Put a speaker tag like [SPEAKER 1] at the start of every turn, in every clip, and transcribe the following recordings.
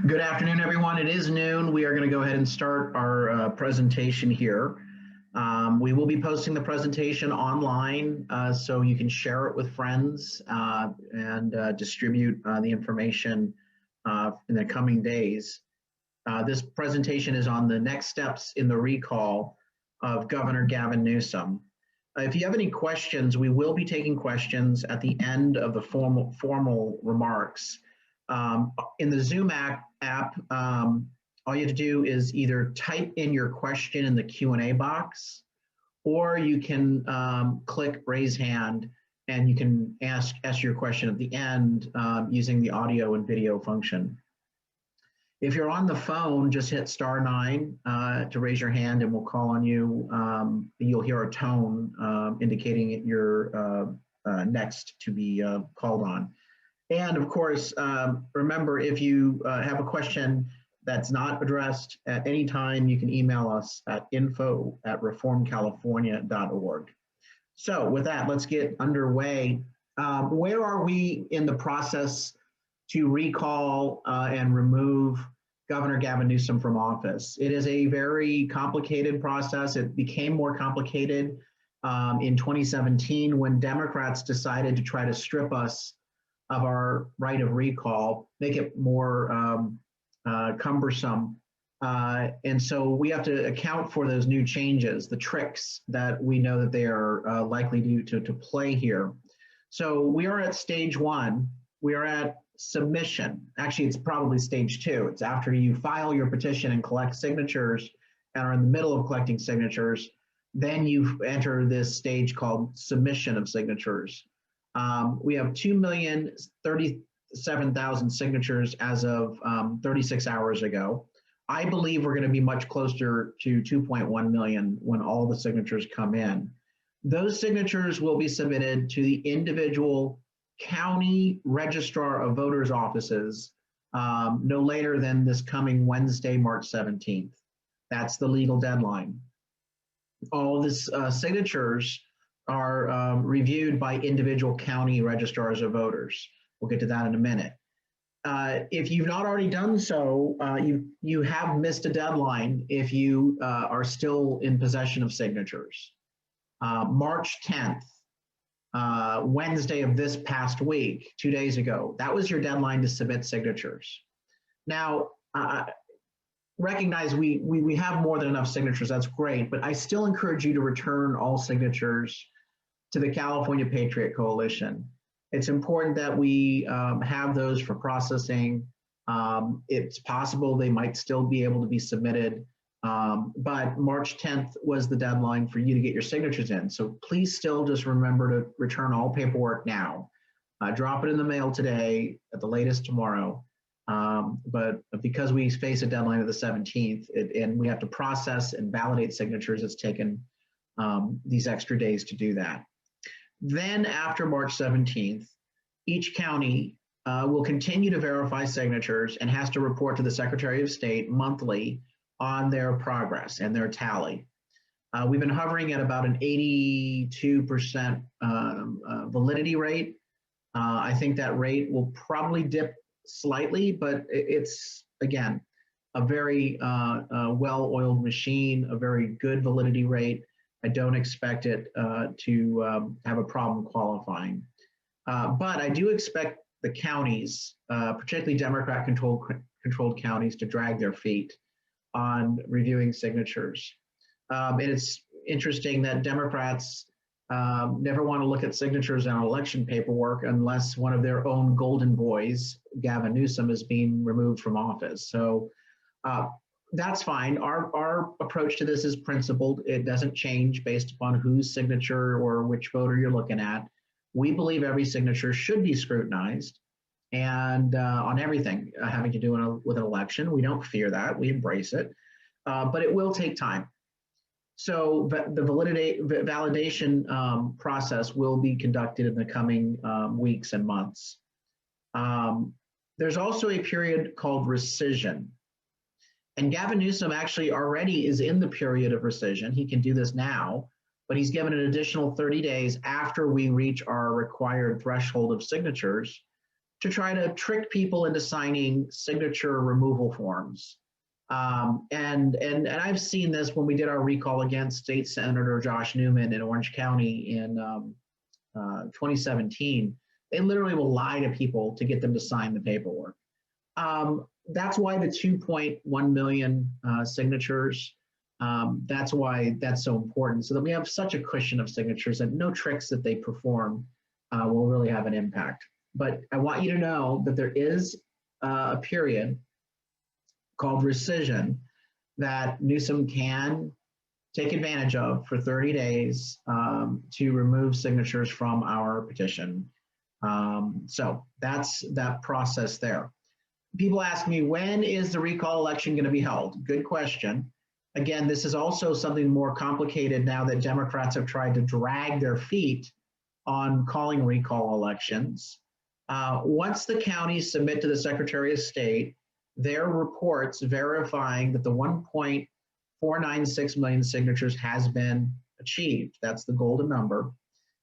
[SPEAKER 1] Good afternoon, everyone. It is noon. We are going to go ahead and start our presentation here. We will be posting the presentation online so you can share it with friends and distribute the information in the coming days. This presentation is on the next steps in the recall of Governor Gavin Newsom. If you have any questions, we will be taking questions at the end of the formal remarks. In the Zoom app, all you have to do is either type in your question in the Q&A box, or you can click raise hand and you can ask your question at the end using the audio and video function. If you're on the phone, just hit *9 to raise your hand and we'll call on you. You'll hear a tone indicating you're next to be called on. And of course, remember, if you have a question that's not addressed at any time, you can email us at info@reformcalifornia.org. So with that, let's get underway. Where are we in the process to recall and remove Governor Gavin Newsom from office? It is a very complicated process. It became more complicated in 2017 when Democrats decided to try to strip us of our right of recall, make it more cumbersome. And so we have to account for those new changes, the tricks that we know that they are likely to play here. So we are at stage 1. We are at submission. Actually, it's probably stage 2. It's after you file your petition and collect signatures and are in the middle of collecting signatures, then you enter this stage called submission of signatures. We have 2,037,000 signatures as of 36 hours ago. I believe we're going to be much closer to 2.1 million when all the signatures come in. Those signatures will be submitted to the individual county registrar of voters' offices no later than this coming Wednesday, March 17th. That's the legal deadline. All these signatures are reviewed by individual county registrars of voters. We'll get to that in a minute. If you've not already done so, you have missed a deadline if you are still in possession of signatures. March 10th, Wednesday of this past week, 2 days ago, that was your deadline to submit signatures. Now, recognize we have more than enough signatures, that's great, but I still encourage you to return all signatures to the California Patriot Coalition. It's important that we have those for processing. It's possible they might still be able to be submitted, but March 10th was the deadline for you to get your signatures in. So please still just remember to return all paperwork now. Drop it in the mail today, at the latest tomorrow. But because we face a deadline of the 17th and we have to process and validate signatures, it's taken these extra days to do that. Then after March 17th, each county will continue to verify signatures and has to report to the Secretary of State monthly on their progress and their tally. We've been hovering at about an 82% validity rate. I think that rate will probably dip slightly, but it's, again, a very well-oiled machine, a very good validity rate. I don't expect it to have a problem qualifying. But I do expect the counties, particularly Democrat-controlled counties, to drag their feet on reviewing signatures. And it's interesting that Democrats never want to look at signatures on election paperwork unless one of their own golden boys, Gavin Newsom, is being removed from office. So that's fine. Our approach to this is principled. It doesn't change based upon whose signature or which voter you're looking at. We believe every signature should be scrutinized and on everything having to do with an election. We don't fear that. We embrace it. But it will take time. So the validation process will be conducted in the coming weeks and months. There's also a period called rescission. And Gavin Newsom actually already is in the period of rescission. He can do this now, but he's given an additional 30 days after we reach our required threshold of signatures to try to trick people into signing signature removal forms. And I've seen this when we did our recall against State Senator Josh Newman in Orange County in 2017. They literally will lie to people to get them to sign the paperwork. That's why the 2.1 million signatures, that's why that's so important, so that we have such a cushion of signatures that no tricks that they perform will really have an impact. But I want you to know that there is a period called rescission that Newsom can take advantage of for 30 days to remove signatures from our petition. So that's that process there. People ask me, when is the recall election going to be held? Good question. Again, this is also something more complicated now that Democrats have tried to drag their feet on calling recall elections. Once the counties submit to the Secretary of State their reports verifying that the 1.496 million signatures has been achieved, that's the golden number,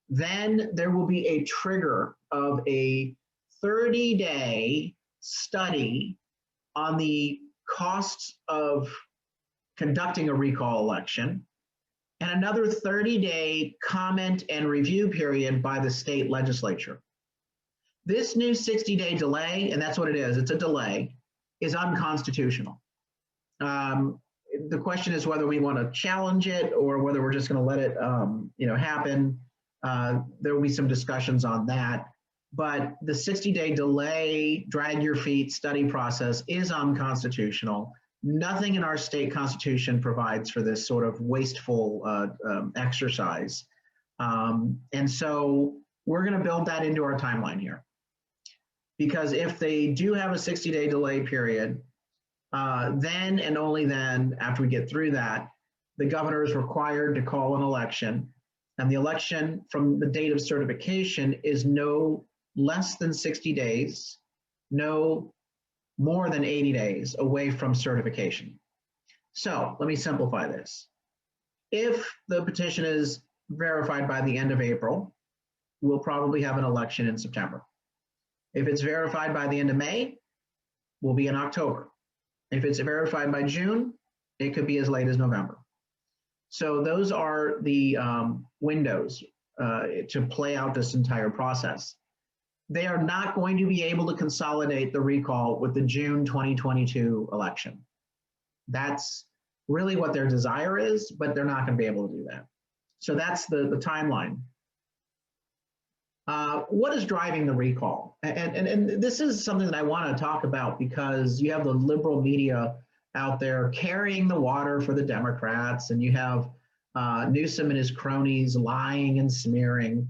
[SPEAKER 1] then there will be a trigger of a 30-day study on the costs of conducting a recall election, and another 30-day comment and review period by the state legislature. This new 60-day delay, and that's what it is, it's a delay, is unconstitutional. The question is whether we want to challenge it or whether we're just going to let it happen. There will be some discussions on that. But the 60-day delay, drag your feet study process is unconstitutional. Nothing in our state constitution provides for this sort of wasteful exercise. And so we're going to build that into our timeline here. Because if they do have a 60-day delay period, then and only then, after we get through that, the governor is required to call an election. And the election from the date of certification is no less than 60 days, no more than 80 days away from certification. So let me simplify this. If the petition is verified by the end of April, we'll probably have an election in September. If it's verified by the end of May, we'll be in October. If it's verified by June, it could be as late as November. So those are the windows to play out this entire process. They are not going to be able to consolidate the recall with the June 2022 election. That's really what their desire is, but they're not going to be able to do that. So that's the timeline. What is driving the recall? And this is something that I want to talk about because you have the liberal media out there carrying the water for the Democrats, and you have Newsom and his cronies lying and smearing.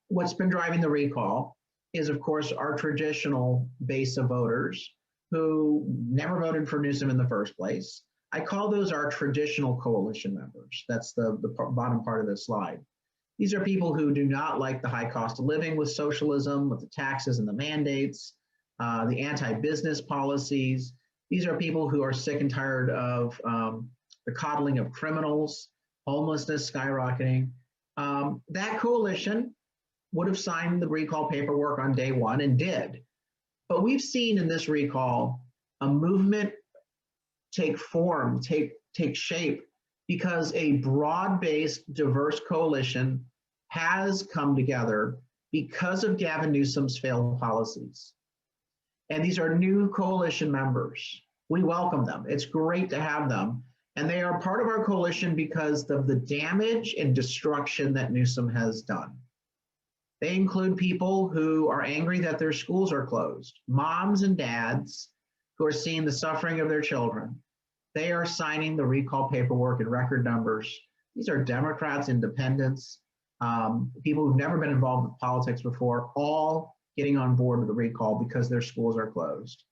[SPEAKER 1] What's been driving the recall is, of course, our traditional base of voters who never voted for Newsom in the first place. I call those our traditional coalition members. That's the bottom part of this slide. These are people who do not like the high cost of living with socialism, with the taxes and the mandates, the anti-business policies. These are people who are sick and tired of the coddling of criminals, homelessness skyrocketing. That coalition would have signed the recall paperwork on day one and did. But we've seen in this recall a movement take form, take shape, because a broad-based, diverse coalition has come together because of Gavin Newsom's failed policies. And these are new coalition members. We welcome them. It's great to have them. And they are part of our coalition because of the damage and destruction that Newsom has done. They include people who are angry that their schools are closed, moms and dads who are seeing the suffering of their children. They are signing the recall paperwork in record numbers. These are Democrats, independents, people who've never been involved with politics before, all getting on board with the recall because their schools are closed.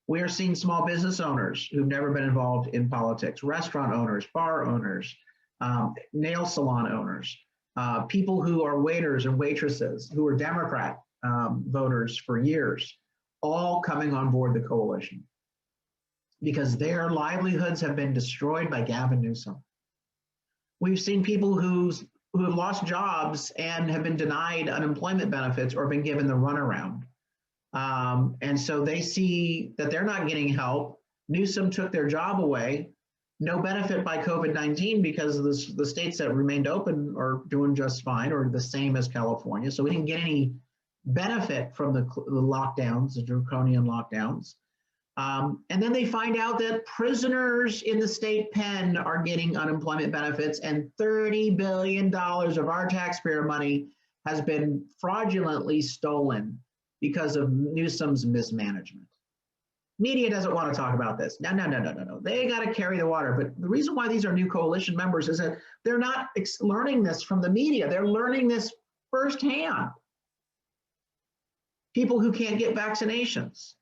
[SPEAKER 1] We are seeing small business owners who've never been involved in politics, restaurant owners, bar owners, nail salon owners, people who are waiters and waitresses who are Democrat voters for years, all coming on board the coalition because their livelihoods have been destroyed by Gavin Newsom. We've seen people who have lost jobs and have been denied unemployment benefits or been given the runaround. And so they see that they're not getting help. Newsom took their job away. No benefit by COVID-19 because the states that remained open are doing just fine or the same as California. So we didn't get any benefit from the lockdowns, the draconian lockdowns. And then they find out that prisoners in the state pen are getting unemployment benefits, and $30 billion of our taxpayer money has been fraudulently stolen because of Newsom's mismanagement. Media doesn't want to talk about this. No. They got to carry the water. But the reason why these are new coalition members is that they're not learning this from the media. They're learning this firsthand. People who can't get vaccinations.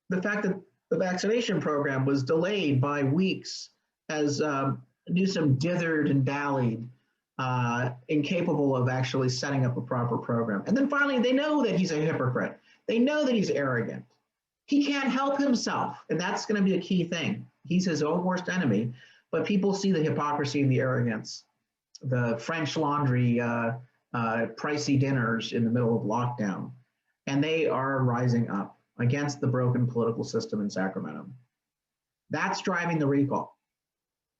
[SPEAKER 1] The fact that the vaccination program was delayed by weeks as Newsom dithered and dallied, incapable of actually setting up a proper program. And then finally, they know that he's a hypocrite. They know that he's arrogant. He can't help himself, and that's going to be a key thing. He's his own worst enemy, but people see the hypocrisy and the arrogance, the French Laundry, pricey dinners in the middle of lockdown, and they are rising up against the broken political system in Sacramento. That's driving the recall.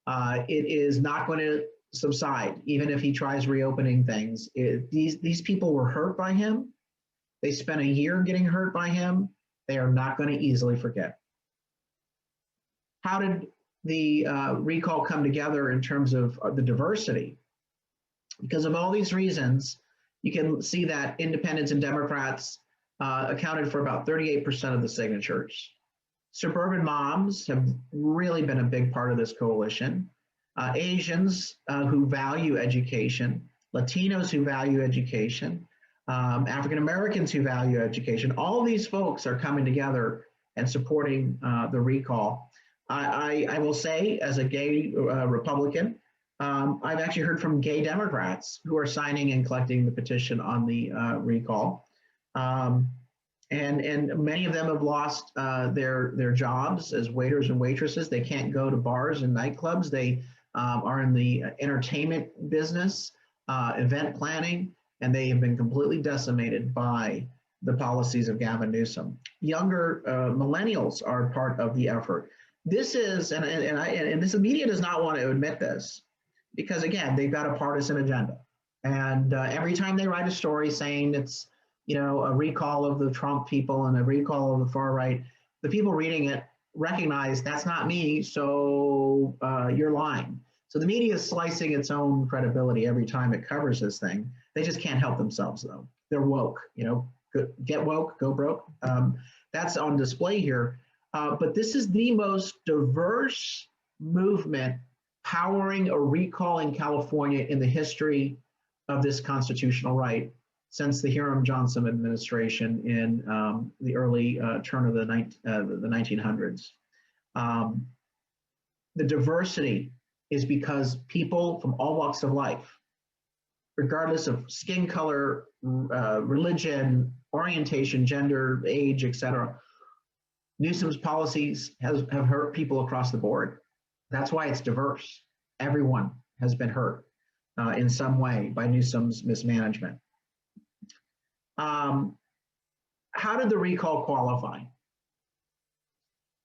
[SPEAKER 1] It is not going to subside, even if he tries reopening things. These people were hurt by him. They spent a year getting hurt by him. They are not going to easily forget. How did the recall come together in terms of the diversity? Because of all these reasons, you can see that independents and Democrats accounted for about 38% of the signatures. Suburban moms have really been a big part of this coalition. Asians who value education, Latinos who value education, African Americans who value education, all of these folks are coming together and supporting the recall. I will say, as a gay Republican, I've actually heard from gay Democrats who are signing and collecting the petition on the recall. And many of them have lost their jobs as waiters and waitresses. They can't go to bars and nightclubs. They are in the entertainment business, event planning, and they have been completely decimated by the policies of Gavin Newsom. Younger millennials are part of the effort. This is, and the media does not want to admit this, because again, they've got a partisan agenda. And every time they write a story saying it's, a recall of the Trump people and a recall of the far right, the people reading it recognize that's not me, so you're lying. So the media is slicing its own credibility every time it covers this thing. They just can't help themselves, though. They're woke, get woke, go broke. That's on display here. But this is the most diverse movement powering a recall in California in the history of this constitutional right since the Hiram Johnson administration in the early turn of the 1900s. The diversity is because people from all walks of life, regardless of skin color, religion, orientation, gender, age, etc., Newsom's policies have hurt people across the board. That's why it's diverse. Everyone has been hurt in some way by Newsom's mismanagement. How did the recall qualify?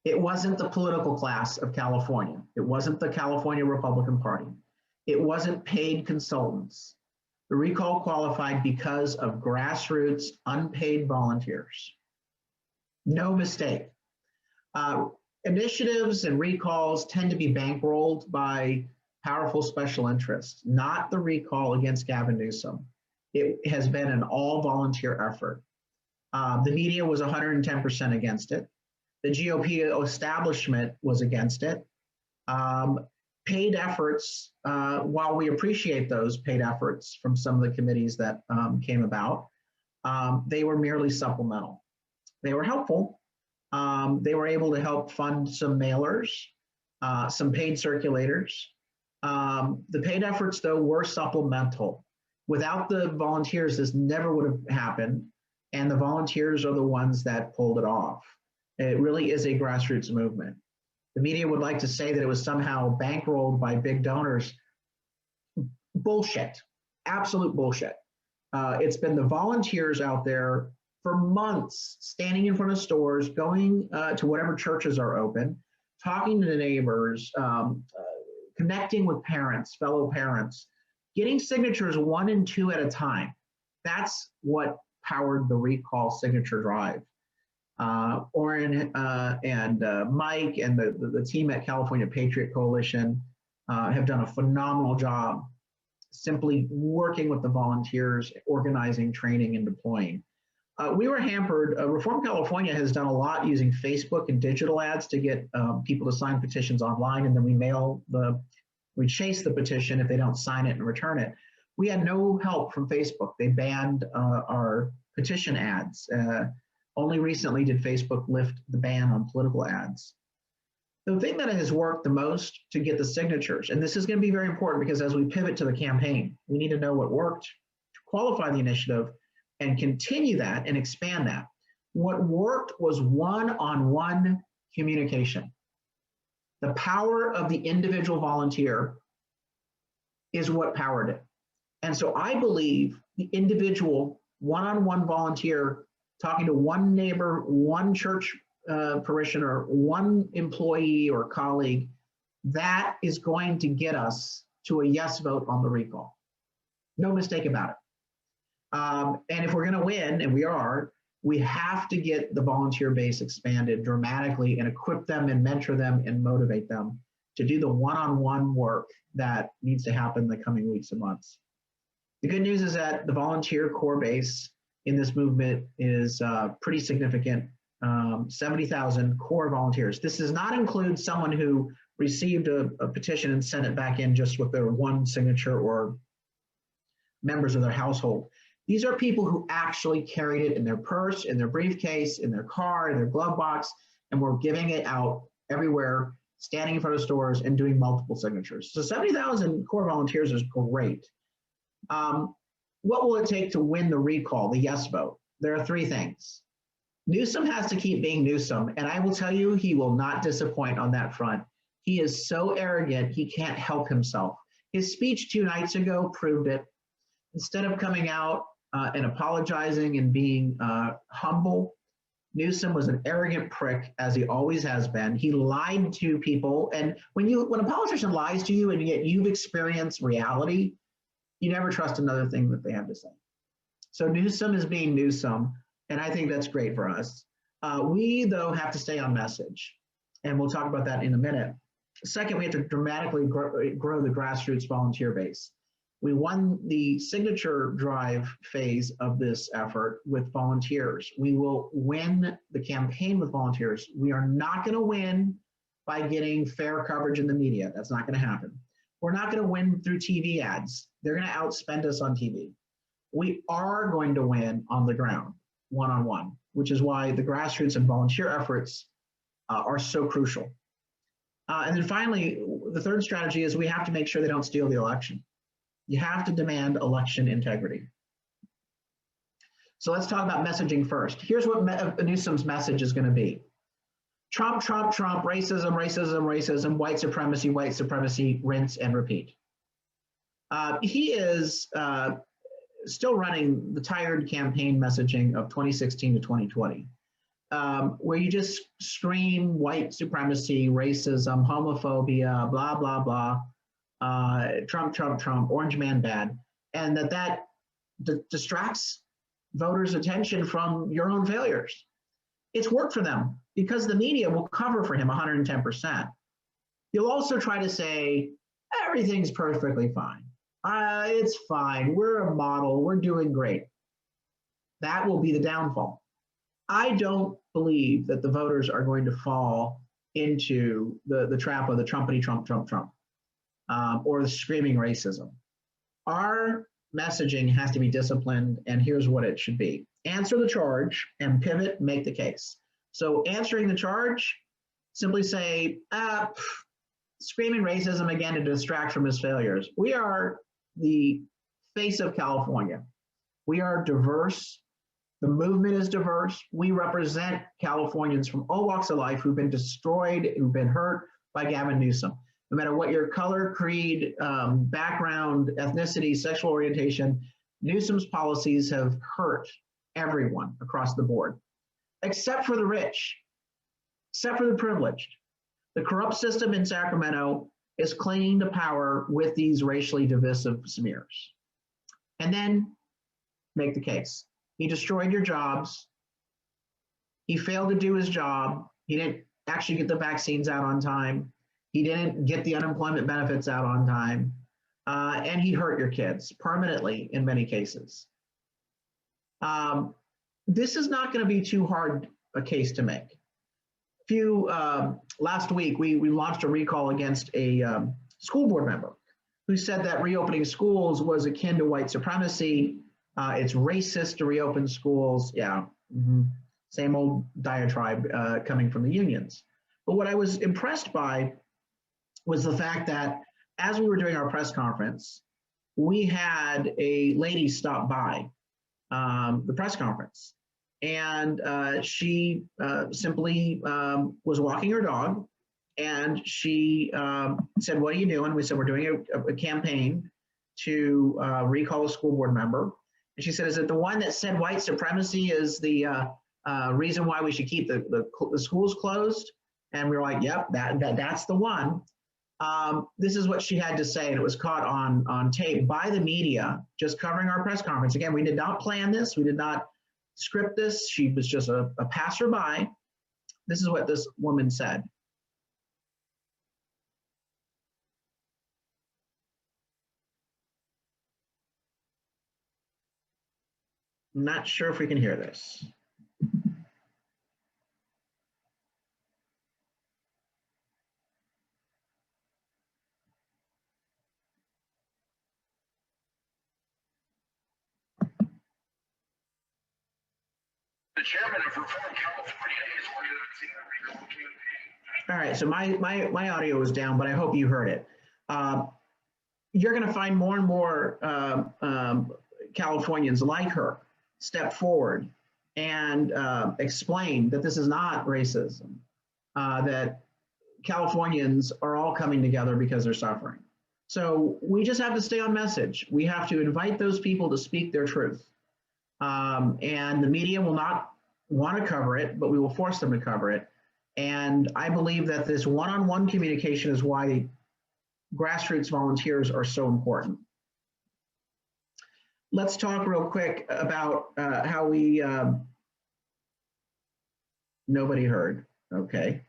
[SPEAKER 1] It wasn't the political class of California. It wasn't the California Republican Party. It wasn't paid consultants. The recall qualified because of grassroots, unpaid volunteers. No mistake. Initiatives and recalls tend to be bankrolled by powerful special interests, not the recall against Gavin Newsom. It has been an all-volunteer effort. The media was 110% against it. The GOP establishment was against it. Paid efforts, while we appreciate those paid efforts from some of the committees that came about, they were merely supplemental. They were helpful. They were able to help fund some mailers, some paid circulators. The paid efforts, though, were supplemental. Without the volunteers, this never would have happened, and the volunteers are the ones that pulled it off. It really is a grassroots movement. The media would like to say that it was somehow bankrolled by big donors. Bullshit, absolute bullshit. It's been the volunteers out there for months, standing in front of stores, going to whatever churches are open, talking to the neighbors, connecting with parents, fellow parents, getting signatures 1 and 2 at a time. That's what powered the recall signature drive. Orrin and Mike and the team at California Patriot Coalition have done a phenomenal job simply working with the volunteers, organizing, training, and deploying. We were hampered. Reform California has done a lot using Facebook and digital ads to get people to sign petitions online, and then we chase the petition if they don't sign it and return it. We had no help from Facebook. They banned our petition ads. Only recently did Facebook lift the ban on political ads. The thing that has worked the most to get the signatures, and this is going to be very important because as we pivot to the campaign, we need to know what worked to qualify the initiative and continue that and expand that. What worked was one-on-one communication. The power of the individual volunteer is what powered it. And so I believe the individual one-on-one volunteer talking to one neighbor, one church parishioner, one employee or colleague, that is going to get us to a yes vote on the recall. No mistake about it. And if we're going to win, and we are, we have to get the volunteer base expanded dramatically and equip them and mentor them and motivate them to do the one-on-one work that needs to happen in the coming weeks and months. The good news is that the volunteer core base in this movement is pretty significant, 70,000 core volunteers. This does not include someone who received a petition and sent it back in just with their one signature or members of their household. These are people who actually carried it in their purse, in their briefcase, in their car, in their glove box, and were giving it out everywhere, standing in front of stores and doing multiple signatures. So 70,000 core volunteers is great. What will it take to win the recall, the yes vote? There are 3 things. Newsom has to keep being Newsom, and I will tell you, he will not disappoint on that front. He is so arrogant, he can't help himself. His speech 2 nights ago proved it. Instead of coming out and apologizing and being humble, Newsom was an arrogant prick, as he always has been. He lied to people, and when a politician lies to you and yet you've experienced reality, you never trust another thing that they have to say. So Newsom is being Newsom, and I think that's great for us. We, though, have to stay on message, and we'll talk about that in a minute. Second, we have to dramatically grow the grassroots volunteer base. We won the signature drive phase of this effort with volunteers. We will win the campaign with volunteers. We are not going to win by getting fair coverage in the media. That's not going to happen. We're not going to win through TV ads. They're going to outspend us on TV. We are going to win on the ground, one-on-one, which is why the grassroots and volunteer efforts are so crucial. And then finally, the third strategy is we have to make sure they don't steal the election. You have to demand election integrity. So let's talk about messaging first. Here's what Newsom's message is going to be. Trump, Trump, Trump, racism, racism, racism, white supremacy, rinse and repeat. He is still running the tired campaign messaging of 2016 to 2020, where you just scream white supremacy, racism, homophobia, blah, blah, blah, Trump, Trump, Trump, orange man bad, and that distracts voters' attention from your own failures. It's worked for them because the media will cover for him 110%. You'll also try to say, everything's perfectly fine. It's fine. We're a model. We're doing great. That will be the downfall. I don't believe that the voters are going to fall into the trap of the Trumpity Trump, Trump, Trump, or the screaming racism. Our messaging has to be disciplined, and here's what it should be. Answer the charge and pivot, make the case. So answering the charge, simply say, screaming racism again to distract from his failures. We are the face of California. We are diverse. The movement is diverse. We represent Californians from all walks of life who've been destroyed, who've been hurt by Gavin Newsom. No matter what your color, creed, background, ethnicity, sexual orientation, Newsom's policies have hurt everyone across the board, except for the rich, except for the privileged. The corrupt system in Sacramento is clinging to power with these racially divisive smears. And then make the case. He destroyed your jobs. He failed to do his job. He didn't actually get the vaccines out on time. He didn't get the unemployment benefits out on time. And he hurt your kids permanently in many cases. This is not going to be too hard a case to make. Last week, we launched a recall against a school board member who said that reopening schools was akin to white supremacy. It's racist to reopen schools. Yeah, same old diatribe coming from the unions. But what I was impressed by was the fact that as we were doing our press conference, we had a lady stop by the press conference. And she simply was walking her dog, and she said, "What are you doing?" We said, "We're doing a campaign to recall a school board member." And she said, "Is it the one that said white supremacy is the reason why we should keep the schools closed?" And we were like, "Yep, that's the one." This is what she had to say, and it was caught on tape by the media just covering our press conference. Again, we did not plan this. We did not script this. She was just a passerby. This is what this woman said. I'm not sure if we can hear this. The chairman of Reform California is organizing a recall campaign. All right, so my audio was down, but I hope you heard it. You're going to find more and more Californians like her step forward and explain that this is not racism, that Californians are all coming together because they're suffering. So we just have to stay on message. We have to invite those people to speak their truth. And the media will not want to cover it, but we will force them to cover it. And I believe that this one-on-one communication is why grassroots volunteers are so important. Let's talk real quick about how we, nobody heard, okay.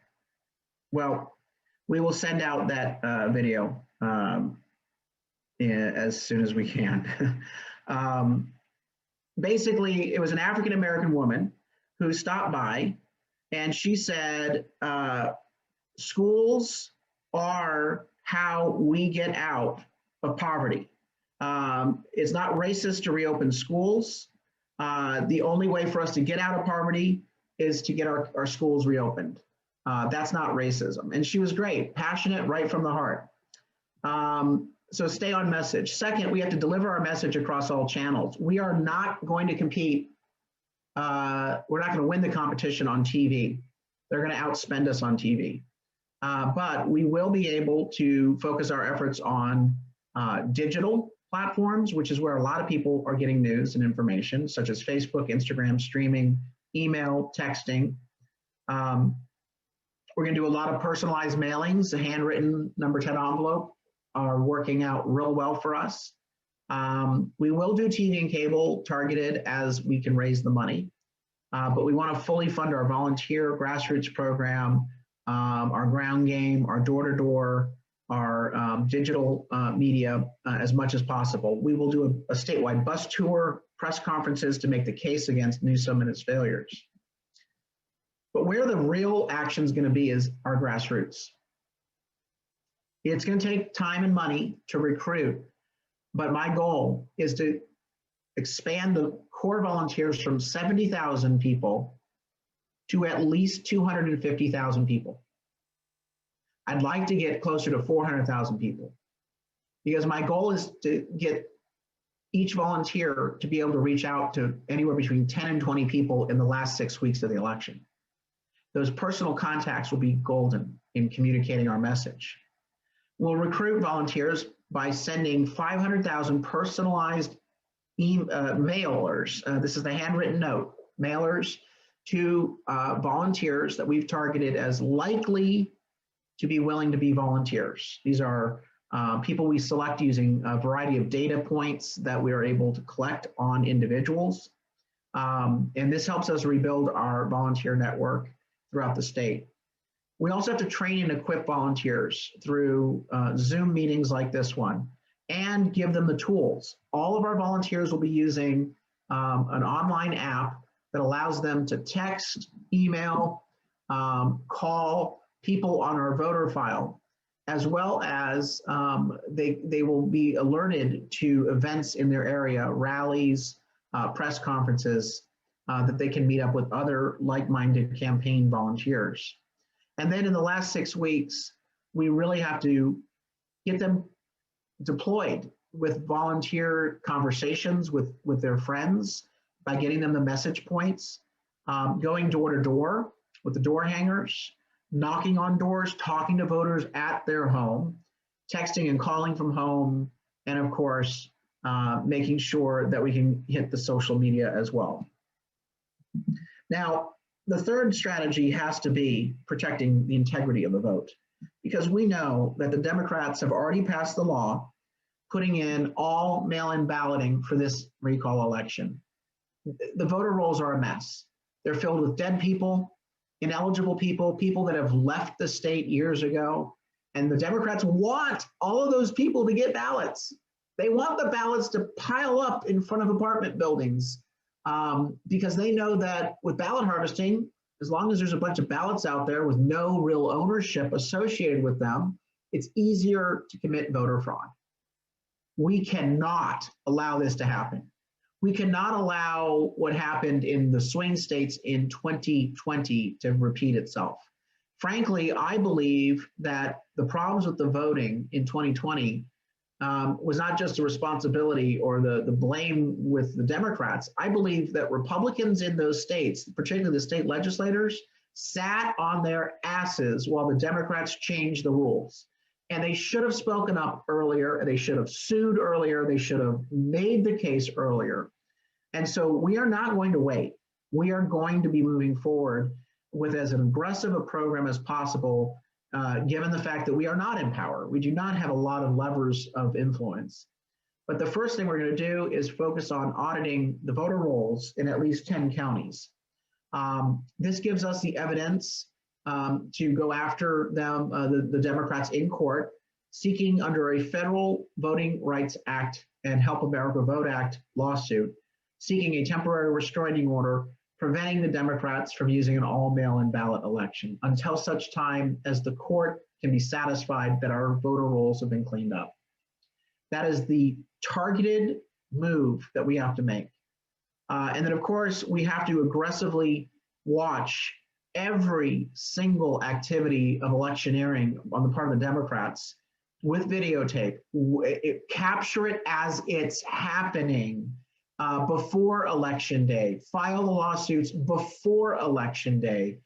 [SPEAKER 1] Well, we will send out that video as soon as we can. Basically, it was an African-American woman who stopped by, and she said, schools are how we get out of poverty. It's not racist to reopen schools. The only way for us to get out of poverty is to get our schools reopened. That's not racism. And she was great, passionate, right from the heart. So stay on message. Second, we have to deliver our message across all channels. We are not going to compete. We're not going to win the competition on TV. They're going to outspend us on TV. But we will be able to focus our efforts on digital platforms, which is where a lot of people are getting news and information, such as Facebook, Instagram, streaming, email, texting. We're going to do a lot of personalized mailings. The handwritten number 10 envelope are working out real well for us. We will do TV and cable targeted as we can raise the money, but we want to fully fund our volunteer grassroots program, our ground game, our door-to-door, our digital media as much as possible. We will do a statewide bus tour, press conferences to make the case against Newsom and his failures. But where the real action is going to be is our grassroots. It's going to take time and money to recruit, but my goal is to expand the core volunteers from 70,000 people to at least 250,000 people. I'd like to get closer to 400,000 people because my goal is to get each volunteer to be able to reach out to anywhere between 10 and 20 people in the last 6 weeks of the election. Those personal contacts will be golden in communicating our message. We'll recruit volunteers by sending 500,000 personalized mailers. This is the handwritten note, mailers to volunteers that we've targeted as likely to be willing to be volunteers. These are people we select using a variety of data points that we are able to collect on individuals. And this helps us rebuild our volunteer network throughout the state. We also have to train and equip volunteers through Zoom meetings like this one and give them the tools. All of our volunteers will be using an online app that allows them to text, email, call people on our voter file, as well as they will be alerted to events in their area, rallies, press conferences, that they can meet up with other like-minded campaign volunteers. And then in the last 6 weeks, we really have to get them deployed with volunteer conversations with their friends by getting them the message points, going door to door with the door hangers, knocking on doors, talking to voters at their home, texting and calling from home, and of course, making sure that we can hit the social media as well. Now, the third strategy has to be protecting the integrity of the vote, because we know that the Democrats have already passed the law putting in all mail-in balloting for this recall election. The voter rolls are a mess. They're filled with dead people, ineligible people, people that have left the state years ago, and the Democrats want all of those people to get ballots. They want the ballots to pile up in front of apartment buildings because they know that with ballot harvesting, as long as there's a bunch of ballots out there with no real ownership associated with them, it's easier to commit voter fraud. We cannot allow this to happen. We cannot allow what happened in the swing states in 2020 to repeat itself. Frankly, I believe that the problems with the voting in 2020 was not just a responsibility or the blame with the Democrats. I believe that Republicans in those states, particularly the state legislators, sat on their asses while the Democrats changed the rules. And they should have spoken up earlier, they should have sued earlier, they should have made the case earlier. And so we are not going to wait. We are going to be moving forward with as an aggressive a program as possible, given the fact that we are not in power. We do not have a lot of levers of influence. But the first thing we're going to do is focus on auditing the voter rolls in at least 10 counties. This gives us the evidence to go after them, the Democrats in court, seeking under a federal Voting Rights Act and Help America Vote Act lawsuit, seeking a temporary restraining order, preventing the Democrats from using an all mail-in ballot election until such time as the court can be satisfied that our voter rolls have been cleaned up. That is the targeted move that we have to make. And then, of course, we have to aggressively watch every single activity of electioneering on the part of the Democrats with videotape, capture it as it's happening before Election Day, file the lawsuits before Election Day.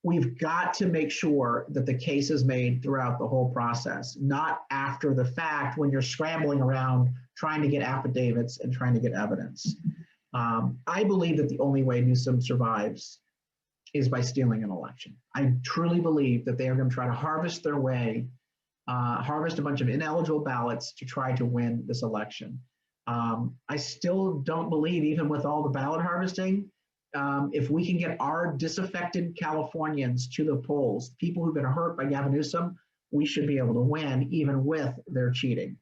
[SPEAKER 1] We've got to make sure that the case is made throughout the whole process, not after the fact when you're scrambling around trying to get affidavits and trying to get evidence. I believe that the only way Newsom survives is by stealing an election. I truly believe that they are going to try to harvest their way, harvest a bunch of ineligible ballots to try to win this election. I still don't believe, even with all the ballot harvesting, if we can get our disaffected Californians to the polls, people who've been hurt by Gavin Newsom, we should be able to win even with their cheating.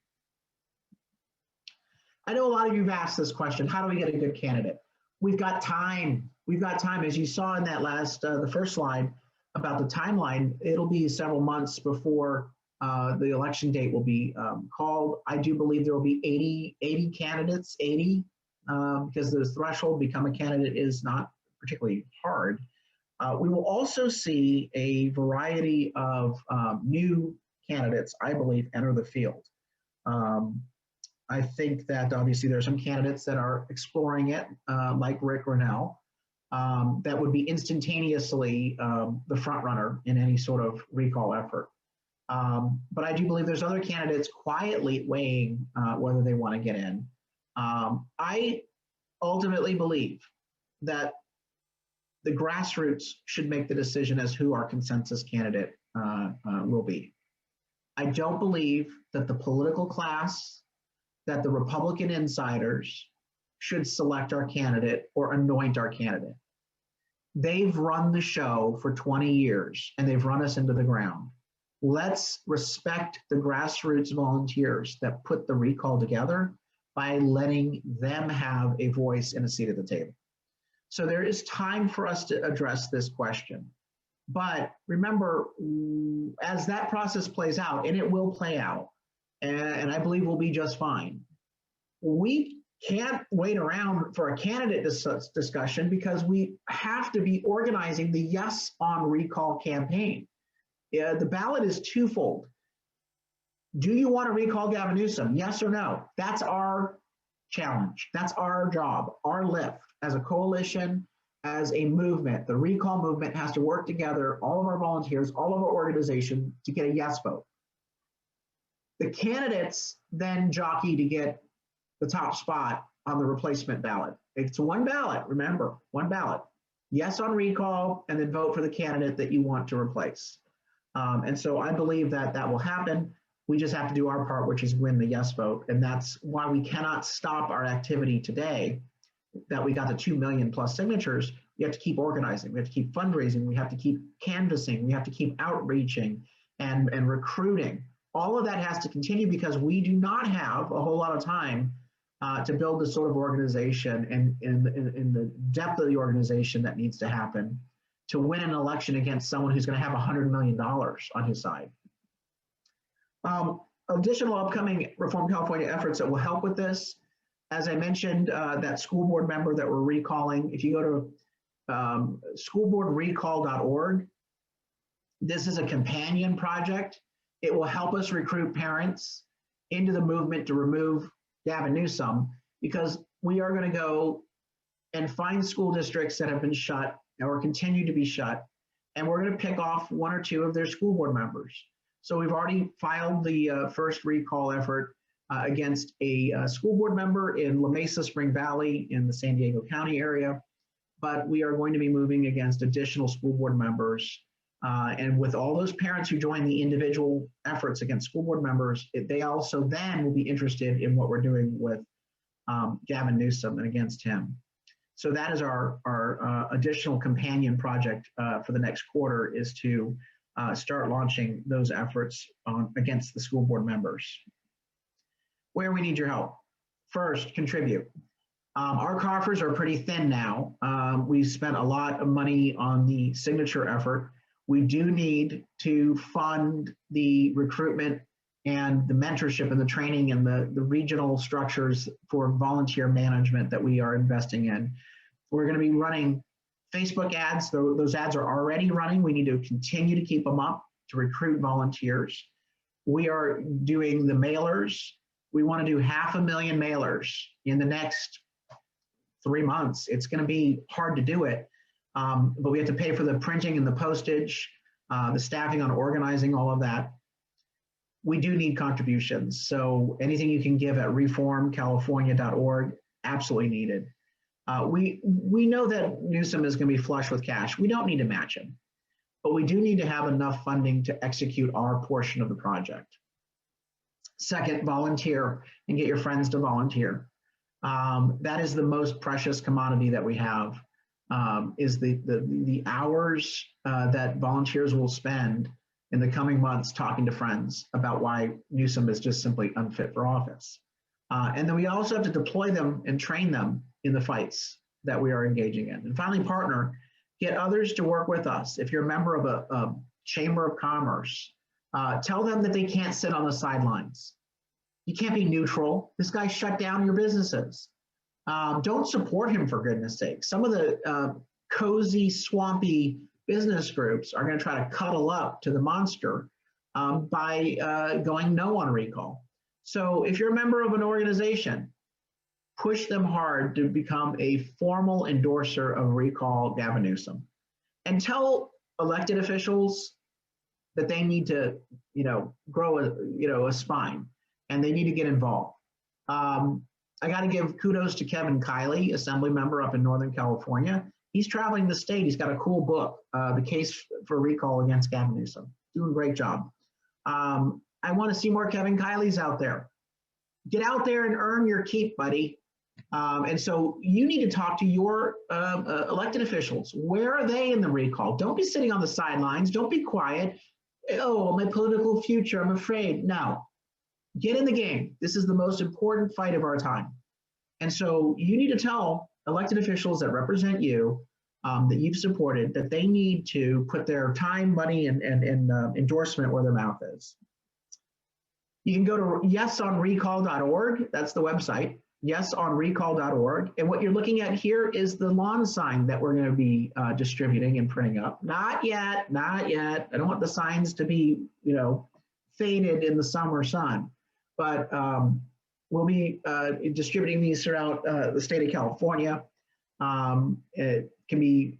[SPEAKER 1] I know a lot of you have asked this question, how do we get a good candidate? We've got time. We've got time. As you saw in that last, the first slide about the timeline, it'll be several months before the election date will be called. I do believe there will be 80 candidates, 80, because the threshold to become a candidate is not particularly hard. We will also see a variety of new candidates, I believe, enter the field. I think that obviously there are some candidates that are exploring it, like Rick Grinnell, that would be instantaneously the front runner in any sort of recall effort. But I do believe there's other candidates quietly weighing whether they want to get in. I ultimately believe that the grassroots should make the decision as who our consensus candidate will be. I don't believe that the political class, that the Republican insiders should select our candidate or anoint our candidate. They've run the show for 20 years and they've run us into the ground. Let's respect the grassroots volunteers that put the recall together by letting them have a voice and a seat at the table. So there is time for us to address this question. But remember, as that process plays out, and it will play out, and I believe we'll be just fine, we can't wait around for a candidate discussion because we have to be organizing the Yes on Recall campaign. The ballot is twofold. Do you want to recall Gavin Newsom? Yes or no? That's our challenge. That's our job, our lift as a coalition, as a movement. The recall movement has to work together, all of our volunteers, all of our organization, to get a yes vote. The candidates then jockey to get the top spot on the replacement ballot. It's one ballot, remember, one ballot. Yes on recall, and then vote for the candidate that you want to replace. And so I believe that that will happen. We just have to do our part, which is win the yes vote. And that's why we cannot stop our activity today, that we got the 2 million plus signatures. We have to keep organizing. We have to keep fundraising. We have to keep canvassing. We have to keep outreaching and recruiting. All of that has to continue because we do not have a whole lot of time to build the sort of organization and in the depth of the organization that needs to happen to win an election against someone who's going to have $100 million on his side. Additional upcoming Reform California efforts that will help with this. As I mentioned, that school board member that we're recalling, if you go to schoolboardrecall.org, this is a companion project. It will help us recruit parents into the movement to remove Gavin Newsom, because we are going to go and find school districts that have been shut or continue to be shut, and we're going to pick off 1 or 2 of their school board members. So we've already filed the first recall effort against a school board member in La Mesa, Spring Valley in the San Diego County area, but we are going to be moving against additional school board members. And with all those parents who join the individual efforts against school board members, they also then will be interested in what we're doing with Gavin Newsom and against him. So that is our additional companion project for the next quarter, is to start launching those efforts against the school board members. Where we need your help. First, contribute. Our coffers are pretty thin now. We spent a lot of money on the signature effort. We do need to fund the recruitment and the mentorship and the training and the regional structures for volunteer management that we are investing in. We're going to be running Facebook ads. Those ads are already running. We need to continue to keep them up to recruit volunteers. We are doing the mailers. We want to do 500,000 mailers in the next 3 months. It's going to be hard to do it, but we have to pay for the printing and the postage, the staffing on organizing all of that. We do need contributions. So anything you can give at reformcalifornia.org, absolutely needed. We know that Newsom is going to be flush with cash. We don't need to match him, but we do need to have enough funding to execute our portion of the project. Second, volunteer and get your friends to volunteer. That is the most precious commodity that we have, is the hours that volunteers will spend in the coming months talking to friends about why Newsom is just simply unfit for office. And then we also have to deploy them and train them in the fights that we are engaging in. And finally, partner, get others to work with us. If you're a member of a chamber of commerce, tell them that they can't sit on the sidelines. You can't be neutral. This guy shut down your businesses. Don't support him, for goodness sake. Some of the cozy, swampy business groups are going to try to cuddle up to the monster by going no on recall. So if you're a member of an organization, push them hard to become a formal endorser of recall Gavin Newsom, and tell elected officials that they need to, grow a spine, and they need to get involved. I got to give kudos to Kevin Kiley, assembly member up in Northern California. He's traveling the state. He's got a cool book, The Case for Recall Against Gavin Newsom. Doing a great job. I want to see more Kevin Kileys out there. Get out there and earn your keep, buddy. And so you need to talk to your elected officials. Where are they in the recall? Don't be sitting on the sidelines. Don't be quiet. Oh, my political future, I'm afraid. No. Get in the game. This is the most important fight of our time. And so you need to tell elected officials that represent you, that you've supported, that they need to put their time, money, and endorsement where their mouth is. You can go to yesonrecall.org. That's the website, yesonrecall.org. And what you're looking at here is the lawn sign that we're going to be distributing and printing up. Not yet, not yet. I don't want the signs to be, faded in the summer sun. But we'll be distributing these throughout the state of California. It can be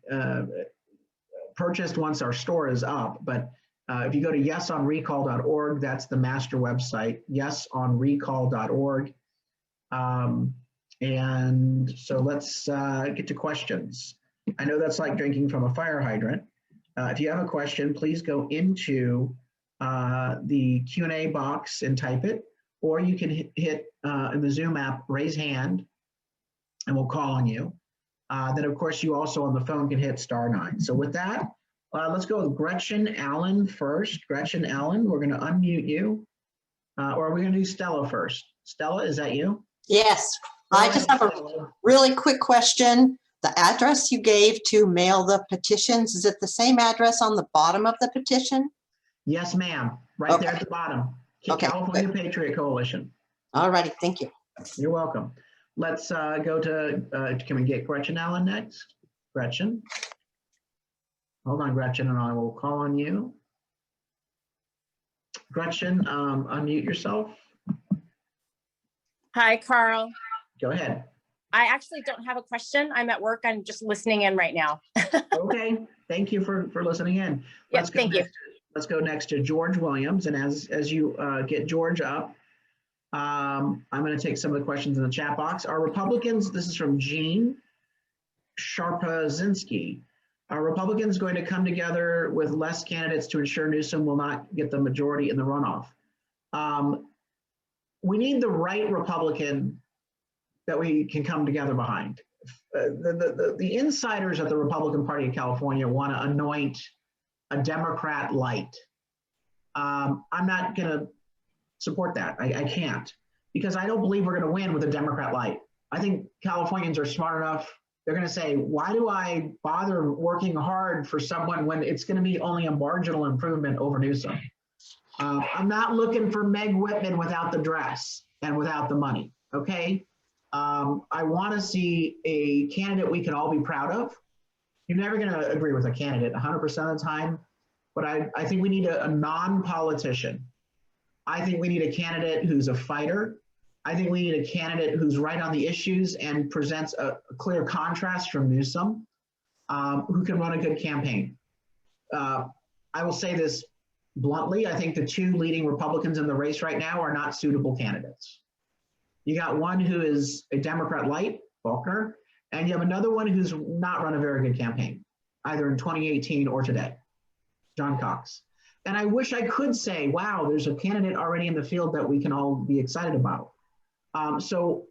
[SPEAKER 1] purchased once our store is up, but if you go to yesonrecall.org, that's the master website, yesonrecall.org. And so let's get to questions. I know that's like drinking from a fire hydrant. If you have a question, please go into the Q&A box and type it, or you can hit in the Zoom app, raise hand, and we'll call on you. Then, of course, you also on the phone can hit *9. So with that, let's go with Gretchen Allen first. Gretchen Allen, we're going to unmute you. Or are we going to do Stella first? Stella, is that you?
[SPEAKER 2] Yes. I just have a really quick question. The address you gave to mail the petitions, is it the same address on the bottom of the petition?
[SPEAKER 1] Yes, ma'am. Right there at the bottom. California Patriot Coalition.
[SPEAKER 2] All righty. Thank you.
[SPEAKER 1] You're welcome. Let's go to, can we get Gretchen Allen next? Gretchen. Hold on, Gretchen, and I will call on you. Gretchen, unmute yourself.
[SPEAKER 3] Hi, Carl.
[SPEAKER 1] Go ahead.
[SPEAKER 3] I actually don't have a question. I'm at work. I'm just listening in right now.
[SPEAKER 1] Okay. Thank you for listening in.
[SPEAKER 3] Yes, thank you.
[SPEAKER 1] Let's go next to George Williams. And as you get George up, I'm going to take some of the questions in the chat box. Are Republicans, this is from Jean Sharpazinski, are Republicans going to come together with less candidates to ensure Newsom will not get the majority in the runoff? We need the right Republican that we can come together behind. The insiders at the Republican Party of California want to anoint a Democrat light. I'm not going to support that. I can't, because I don't believe we're going to win with a Democrat light. I think Californians are smart enough. They're going to say, why do I bother working hard for someone when it's going to be only a marginal improvement over Newsom? I'm not looking for Meg Whitman without the dress and without the money, okay? I want to see a candidate we can all be proud of. You're never going to agree with a candidate 100% of the time, but I think we need a non-politician. I think we need a candidate who's a fighter. I think we need a candidate who's right on the issues and presents a clear contrast from Newsom, who can run a good campaign. I will say this bluntly. I think the two leading Republicans in the race right now are not suitable candidates. You got one who is a Democrat light, Faulkner, and you have another one who's not run a very good campaign, either in 2018 or today, John Cox. And I wish I could say, wow, there's a candidate already in the field that we can all be excited about. So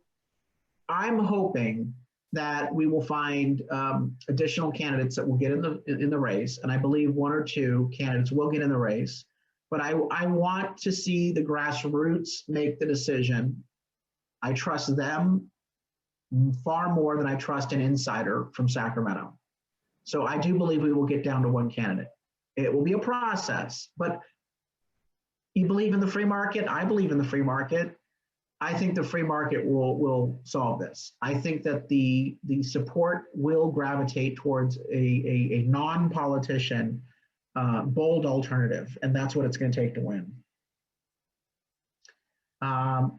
[SPEAKER 1] I'm hoping that we will find additional candidates that will get in the race. And I believe one or two candidates will get in the race. But I want to see the grassroots make the decision. I trust them far more than I trust an insider from Sacramento. So I do believe we will get down to one candidate. It will be a process, but you believe in the free market? I believe in the free market. I think the free market will solve this. I think that the support will gravitate towards a non-politician, bold alternative, and that's what it's going to take to win.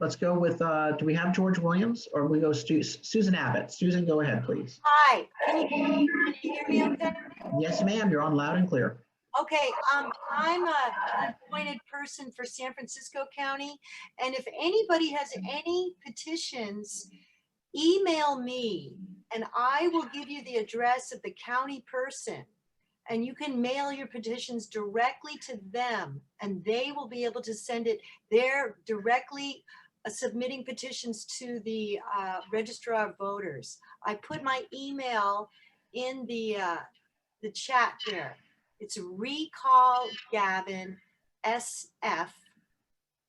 [SPEAKER 1] Let's go with, do we have George Williams, or we go Susan Abbott? Susan, go ahead, please.
[SPEAKER 4] Hi, can you hear me okay?
[SPEAKER 1] Yes, ma'am, you're on loud and clear.
[SPEAKER 4] Okay, I'm an appointed person for San Francisco County, and if anybody has any petitions, email me, and I will give you the address of the county person, and you can mail your petitions directly to them, and they will be able to send it. They're directly submitting petitions to the registrar of voters. I put my email in the chat there. It's Recall Gavin SF,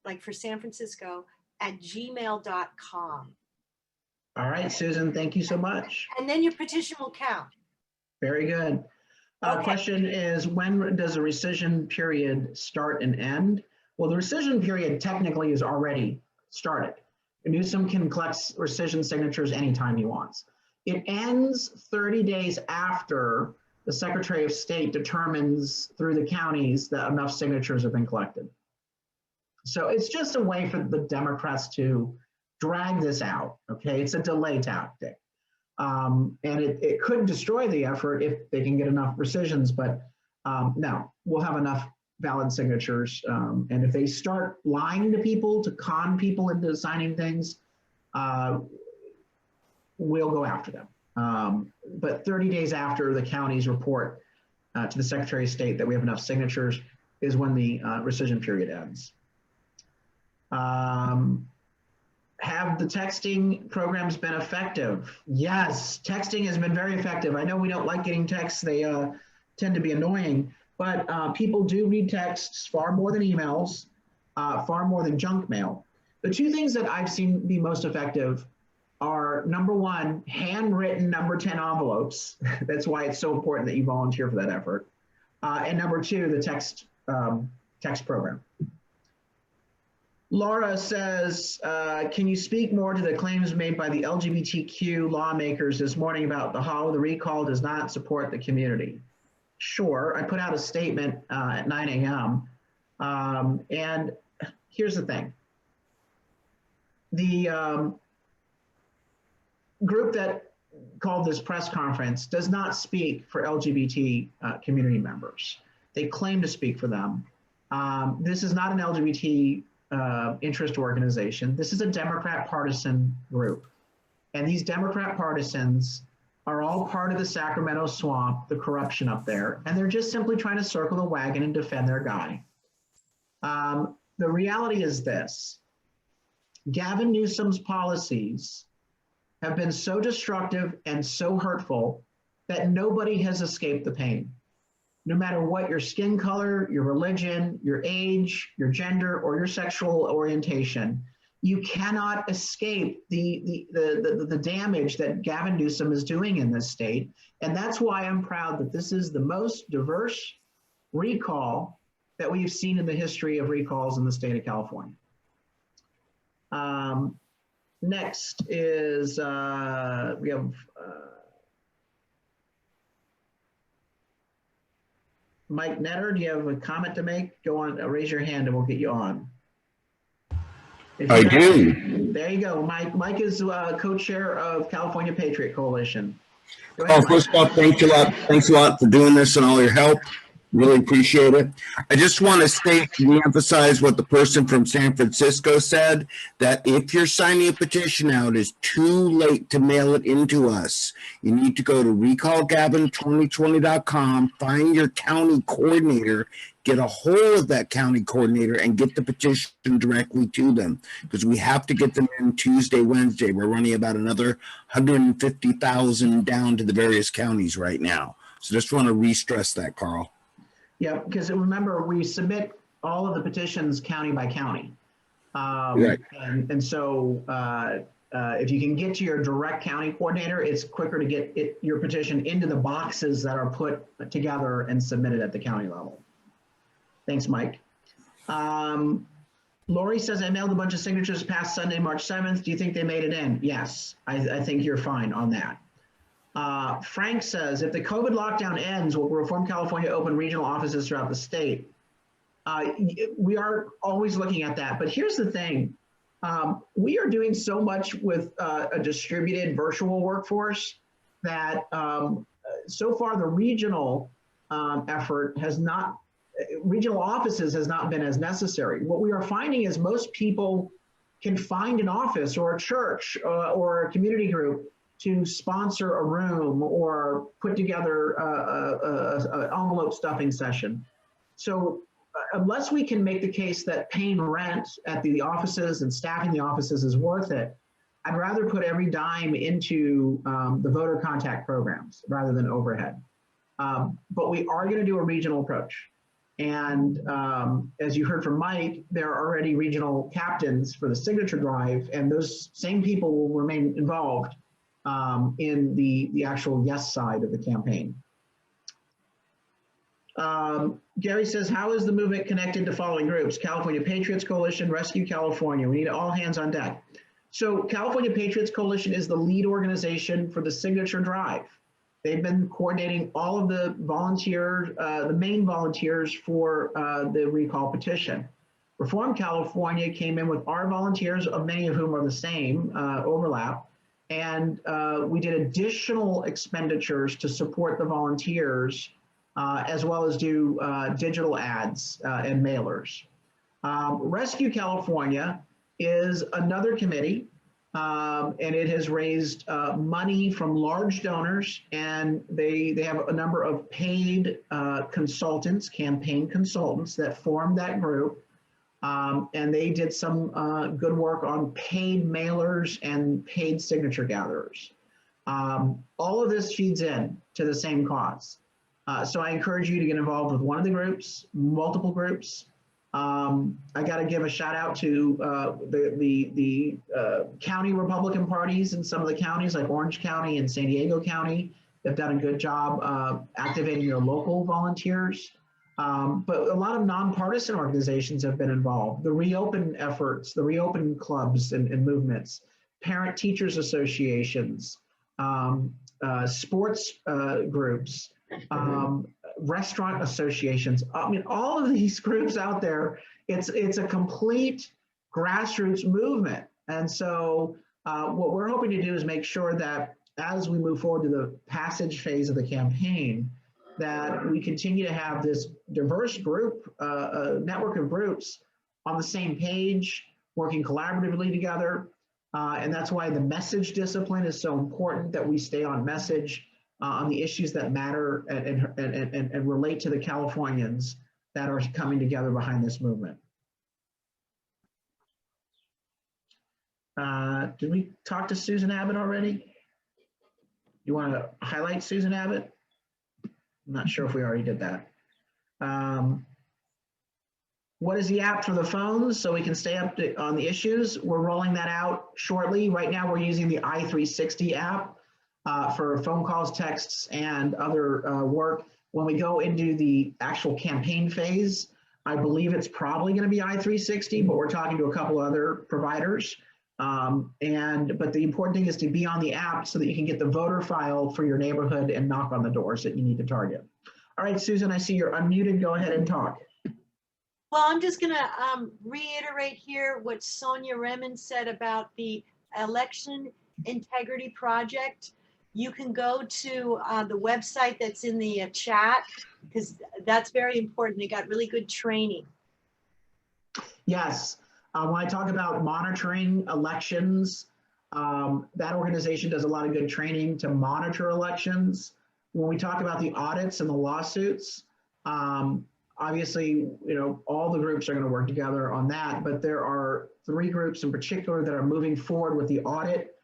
[SPEAKER 4] like for San Francisco, at gmail.com.
[SPEAKER 1] All right, Susan, thank you so much.
[SPEAKER 4] And then your petition will count.
[SPEAKER 1] Very good.
[SPEAKER 4] Okay.
[SPEAKER 1] Question is, when does the rescission period start and end? Well, the rescission period technically is already started. Newsom can collect rescission signatures anytime he wants. It ends 30 days after the Secretary of State determines through the counties that enough signatures have been collected. So it's just a way for the Democrats to drag this out, okay? It's a delay tactic. And it could destroy the effort if they can get enough rescissions, but no, we'll have enough valid signatures. And if they start lying to people to con people into signing things, we'll go after them. But 30 days after the counties report to the Secretary of State that we have enough signatures is when the rescission period ends. Have the texting programs been effective? Yes, texting has been very effective. I know we don't like getting texts. They tend to be annoying, but people do read texts far more than emails, far more than junk mail. The two things that I've seen be most effective are, number one, handwritten number 10 envelopes. That's why it's so important that you volunteer for that effort. And number two, the text program. Laura says, can you speak more to the claims made by the LGBTQ lawmakers this morning about how the recall does not support the community? Sure, I put out a statement at 9 a.m. And here's the thing. The group that called this press conference does not speak for LGBT community members. They claim to speak for them. This is not an LGBT interest organization. This is a Democrat partisan group. And these Democrat partisans are all part of the Sacramento swamp, the corruption up there, and they're just simply trying to circle the wagon and defend their guy. The reality is this: Gavin Newsom's policies have been so destructive and so hurtful that nobody has escaped the pain. No matter what your skin color, your religion, your age, your gender, or your sexual orientation, you cannot escape the damage that Gavin Newsom is doing in this state. And that's why I'm proud that this is the most diverse recall that we've seen in the history of recalls in the state of California. Next is, we have Mike Netter. Do you have a comment to make? Go on, raise your hand and we'll get you on.
[SPEAKER 5] I do.
[SPEAKER 1] There you go. Mike is co-chair of California Patriot Coalition. Go
[SPEAKER 5] Well,
[SPEAKER 1] ahead, Mike.
[SPEAKER 5] first off, thanks a lot. Thanks a lot for doing this and all your help. Really appreciate it. I just want to state, re-emphasize what the person from San Francisco said, that if you're signing a petition out, it's too late to mail it into us. You need to go to recallgavin2020.com, find your county coordinator, get a hold of that county coordinator, and get the petition directly to them, because we have to get them in Tuesday, Wednesday. We're running about another 150,000 down to the various counties right now. So just want to re-stress that, Carl.
[SPEAKER 1] Yeah, because remember, we submit all of the petitions county by county.
[SPEAKER 5] Right.
[SPEAKER 1] And so if you can get to your direct county coordinator, it's quicker to get your petition into the boxes that are put together and submitted at the county level. Thanks, Mike. Lori says, I mailed a bunch of signatures past Sunday, March 7th. Do you think they made it in? Yes, I think you're fine on that. Frank says, if the COVID lockdown ends, will Reform California open regional offices throughout the state? We are always looking at that. But here's the thing. We are doing so much with a distributed virtual workforce that so far the regional effort has not, regional offices has not been as necessary. What we are finding is most people can find an office or a church or a community group to sponsor a room or put together an envelope stuffing session. So unless we can make the case that paying rent at the offices and staffing the offices is worth it, I'd rather put every dime into the voter contact programs rather than overhead. But we are going to do a regional approach. And as you heard from Mike, there are already regional captains for the signature drive, and those same people will remain involved in the actual yes side of the campaign. Gary says, how is the movement connected to following groups? California Patriots Coalition, Rescue California. We need all hands on deck. So California Patriots Coalition is the lead organization for the signature drive. They've been coordinating all of the volunteers, the main volunteers for the recall petition. Reform California came in with our volunteers, many of whom are the same, overlap, and we did additional expenditures to support the volunteers, as well as do digital ads and mailers. Rescue California is another committee, and it has raised money from large donors, and they have a number of paid consultants, campaign consultants that formed that group, and they did some good work on paid mailers and paid signature gatherers. All of this feeds in to the same cause. So I encourage you to get involved with one of the groups, multiple groups. I got to give a shout out to the county Republican parties in some of the counties like Orange County and San Diego County. They've done a good job activating their local volunteers. But a lot of nonpartisan organizations have been involved. The Reopen efforts, the Reopen clubs and movements, parent teachers associations, sports groups, restaurant associations. I mean, all of these groups out there, it's a complete grassroots movement. And so what we're hoping to do is make sure that as we move forward to the passage phase of the campaign, that we continue to have this diverse group, network of groups on the same page, working collaboratively together. And that's why the message discipline is so important, that we stay on message on the issues that matter and relate to the Californians that are coming together behind this movement. Did we talk to Susan Abbott already? You want to highlight Susan Abbott? I'm not sure if we already did that. What is the app for the phones so we can stay up on the issues? We're rolling that out shortly. Right now we're using the i360 app for phone calls, texts, and other work. When we go into the actual campaign phase, I believe it's probably going to be i360, but we're talking to a couple other providers. But the important thing is to be on the app so that you can get the voter file for your neighborhood and knock on the doors that you need to target. All right, Susan, I see you're unmuted. Go ahead and talk.
[SPEAKER 4] Well, I'm just going to reiterate here what Sonia Remen said about the Election Integrity Project. You can go to the website that's in the chat, because that's very important. They got really good training.
[SPEAKER 1] Yes. When I talk about monitoring elections, that organization does a lot of good training to monitor elections. When we talk about the audits and the lawsuits, obviously, all the groups are going to work together on that, but there are 3 groups in particular that are moving forward with the audit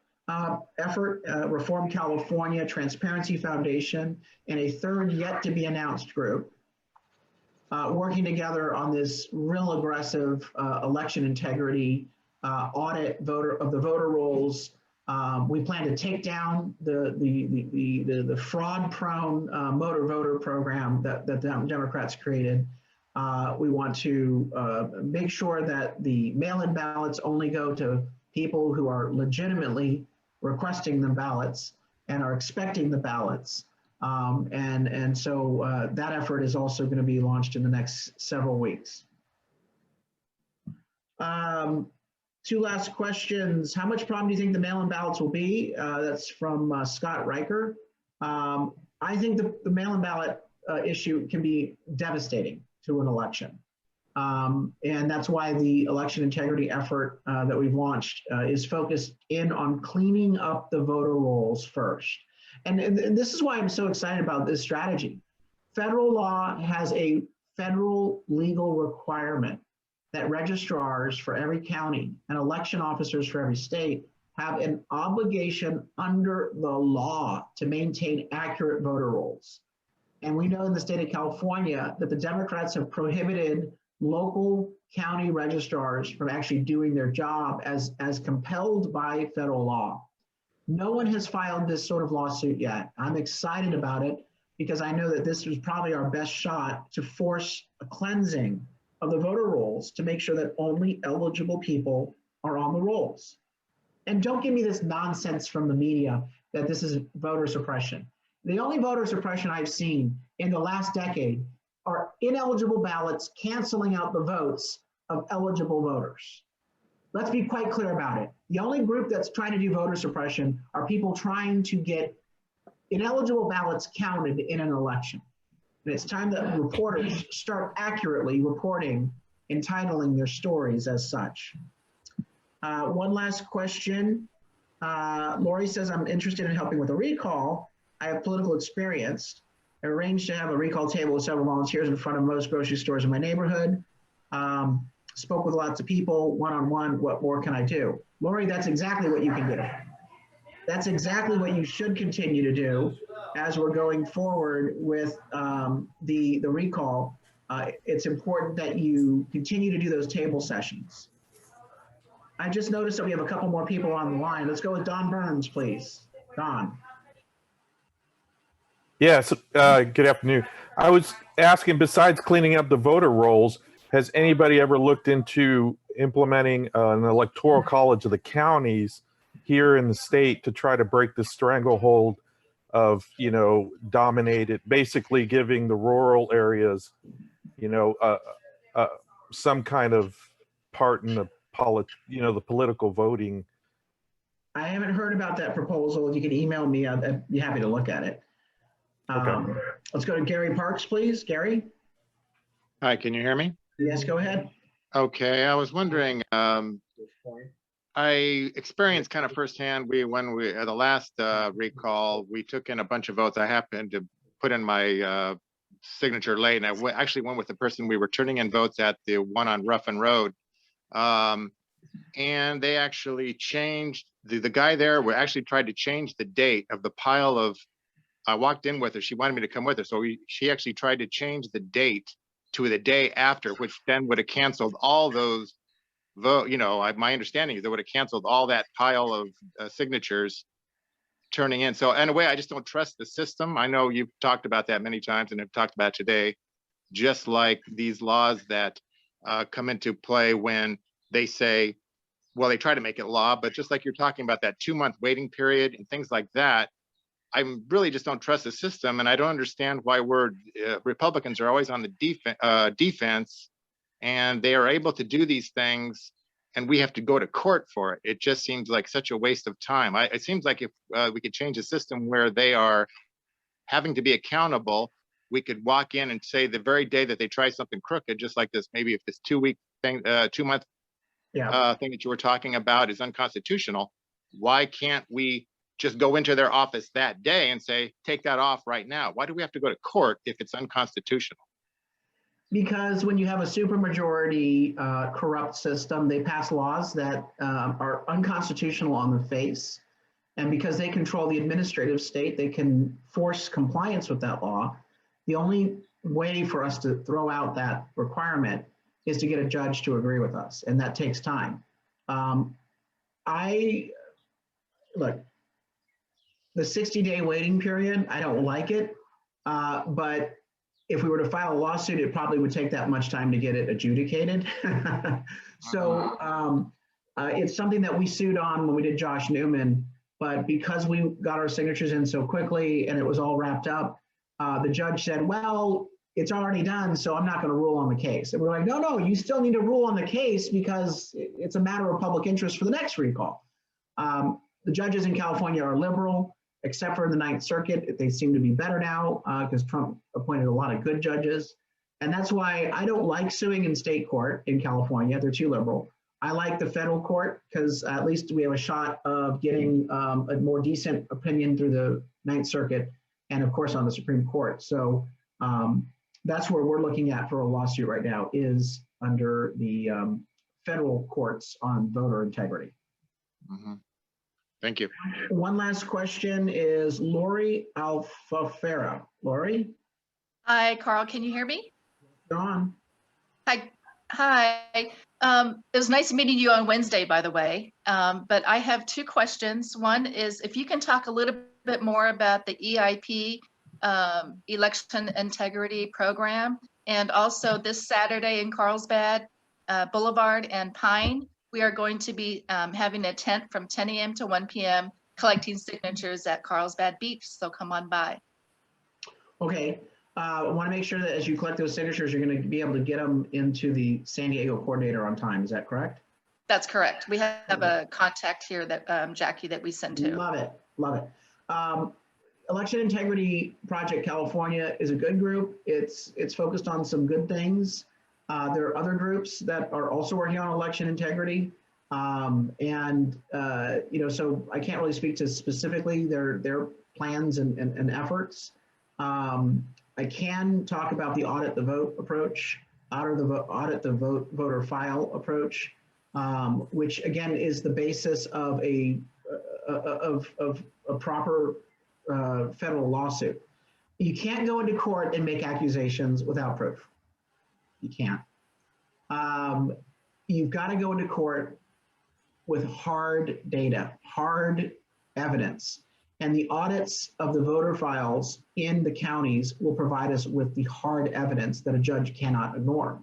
[SPEAKER 1] effort, Reform California, Transparency Foundation, and a 3rd yet to be announced group, working together on this real aggressive election integrity audit of the voter rolls. We plan to take down the fraud-prone motor voter program that the Democrats created. We want to make sure that the mail-in ballots only go to people who are legitimately requesting the ballots and are expecting the ballots. So that effort is also going to be launched in the next several weeks. 2 last questions. How much problem do you think the mail-in ballots will be? That's from Scott Riker. I think the mail-in ballot issue can be devastating to an election. And that's why the election integrity effort that we've launched is focused in on cleaning up the voter rolls first. And this is why I'm so excited about this strategy. Federal law has a federal legal requirement that registrars for every county and election officers for every state have an obligation under the law to maintain accurate voter rolls. And we know in the state of California that the Democrats have prohibited local county registrars from actually doing their job as compelled by federal law. No one has filed this sort of lawsuit yet. I'm excited about it because I know that this was probably our best shot to force a cleansing of the voter rolls to make sure that only eligible people are on the rolls. And don't give me this nonsense from the media that this is voter suppression. The only voter suppression I've seen in the last decade are ineligible ballots canceling out the votes of eligible voters. Let's be quite clear about it. The only group that's trying to do voter suppression are people trying to get ineligible ballots counted in an election. And it's time that reporters start accurately reporting and titling their stories as such. One last question. Lori says, I'm interested in helping with a recall. I have political experience. I arranged to have a recall table with several volunteers in front of most grocery stores in my neighborhood. Spoke with lots of people, one-on-one. What more can I do? Lori, that's exactly what you can do. That's exactly what you should continue to do as we're going forward with the recall. It's important that you continue to do those table sessions. I just noticed that we have a couple more people on the line. Let's go with Don Burns, please. Don.
[SPEAKER 6] Yes, good afternoon. I was asking, besides cleaning up the voter rolls, has anybody ever looked into implementing an electoral college of the counties here in the state to try to break the stranglehold of, dominated, basically giving the rural areas, some kind of part in the the political voting?
[SPEAKER 1] I haven't heard about that proposal. If you could email me, I'd be happy to look at it.
[SPEAKER 6] Okay.
[SPEAKER 1] Let's go to Gary Parks, please. Gary?
[SPEAKER 7] Hi, can you hear me?
[SPEAKER 1] Yes, go ahead.
[SPEAKER 7] Okay, I was wondering, I experienced kind of firsthand, when we at the last recall, we took in a bunch of votes. I happened to put in my signature late, and I actually went with the person we were turning in votes at, the one on Ruffin Road. And they actually changed, the guy there actually tried to change the date of the pile of, I walked in with her, she wanted me to come with her. So she actually tried to change the date to the day after, which then would have canceled all those vote. My understanding is they would have canceled all that pile of signatures turning in. So in a way, I just don't trust the system. I know you've talked about that many times and have talked about today, just like these laws that come into play when they say, well, they try to make it law, but just like you're talking about that 2-month waiting period and things like that, I really just don't trust the system, and I don't understand why Republicans are always on the defense, and they are able to do these things, and we have to go to court for it. It just seems like such a waste of time. It seems like if we could change a system where they are having to be accountable, we could walk in and say the very day that they try something crooked, just like this, maybe if this 2-week thing, 2-month thing that you were talking about is unconstitutional, why can't we just go into their office that day and say, take that off right now? Why do we have to go to court if it's unconstitutional?
[SPEAKER 1] Because when you have a supermajority corrupt system, they pass laws that are unconstitutional on the face. And because they control the administrative state, they can force compliance with that law. The only way for us to throw out that requirement is to get a judge to agree with us, and that takes time. Look, the 60-day waiting period, I don't like it, but if we were to file a lawsuit, it probably would take that much time to get it adjudicated. So it's something that we sued on when we did Josh Newman, but because we got our signatures in so quickly and it was all wrapped up, the judge said, well, it's already done, so I'm not going to rule on the case. And we're like, no, you still need to rule on the case because it's a matter of public interest for the next recall. The judges in California are liberal. except for the Ninth Circuit. They seem to be better now because Trump appointed a lot of good judges. And that's why I don't like suing in state court in California. They're too liberal. I like the federal court because at least we have a shot of getting a more decent opinion through the Ninth Circuit and of course on the Supreme Court. So that's where we're looking at for a lawsuit right now, is under the federal courts on voter integrity.
[SPEAKER 7] Thank you.
[SPEAKER 1] One last question is Lori Alfafera. Lori,
[SPEAKER 8] Hi, Carl. Can you hear me?
[SPEAKER 1] go on.
[SPEAKER 8] Hi. Hi. It was nice meeting you on Wednesday, by the way. But I have two questions. One is if you can talk a little bit more about the EIP election integrity program, and also this Saturday in Carlsbad Boulevard and Pine, we are going to be having a tent from 10 a.m. to 1 p.m. collecting signatures at Carlsbad Beach. So come on by.
[SPEAKER 1] Okay. I want to make sure that as you collect those signatures, you're going to be able to get them into the San Diego coordinator on time. Is that correct?
[SPEAKER 8] That's correct. We have a contact here that Jackie that we send to.
[SPEAKER 1] Love it. Love it. Election Integrity Project California is a good group. It's focused on some good things. There are other groups that are also working on election integrity. So I can't really speak to specifically their plans and efforts. I can talk about the audit the vote approach, audit the voter file approach, which again is the basis of a proper federal lawsuit. You can't go into court and make accusations without proof. You can't. You've got to go into court with hard data, hard evidence. And the audits of the voter files in the counties will provide us with the hard evidence that a judge cannot ignore.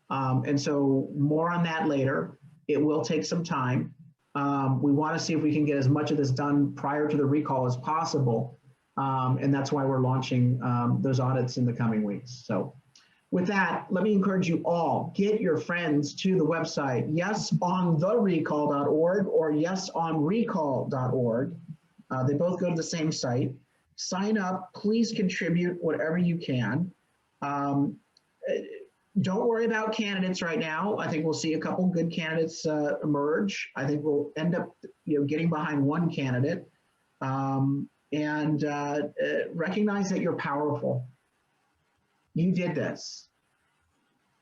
[SPEAKER 1] And so more on that later. It will take some time. We want to see if we can get as much of this done prior to the recall as possible. And that's why we're launching those audits in the coming weeks. So with that, let me encourage you all, get your friends to the website, yesontherecall.org or yesonrecall.org. They both go to the same site. Sign up, please contribute whatever you can. Don't worry about candidates right now. I think we'll see a couple good candidates emerge. I think we'll end up getting behind one candidate. Recognize that you're powerful. You did this.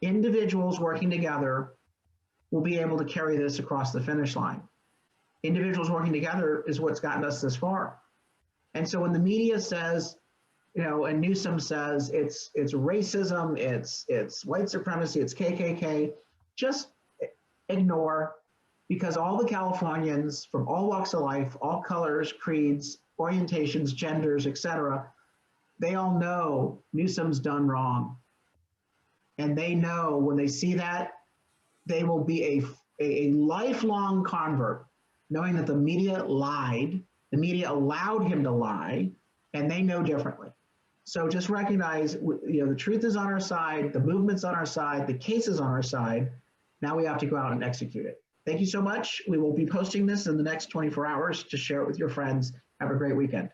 [SPEAKER 1] Individuals working together will be able to carry this across the finish line. Individuals working together is what's gotten us this far. And so when the media says, and Newsom says it's racism, it's white supremacy, it's KKK, just ignore, because all the Californians from all walks of life, all colors, creeds, orientations, genders, etc., they all know Newsom's done wrong. And they know when they see that, they will be a lifelong convert, knowing that the media lied, the media allowed him to lie, and they know differently. So just recognize, the truth is on our side, the movement's on our side, the case is on our side. Now we have to go out and execute it. Thank you so much. We will be posting this in the next 24 hours to share it with your friends. Have a great weekend.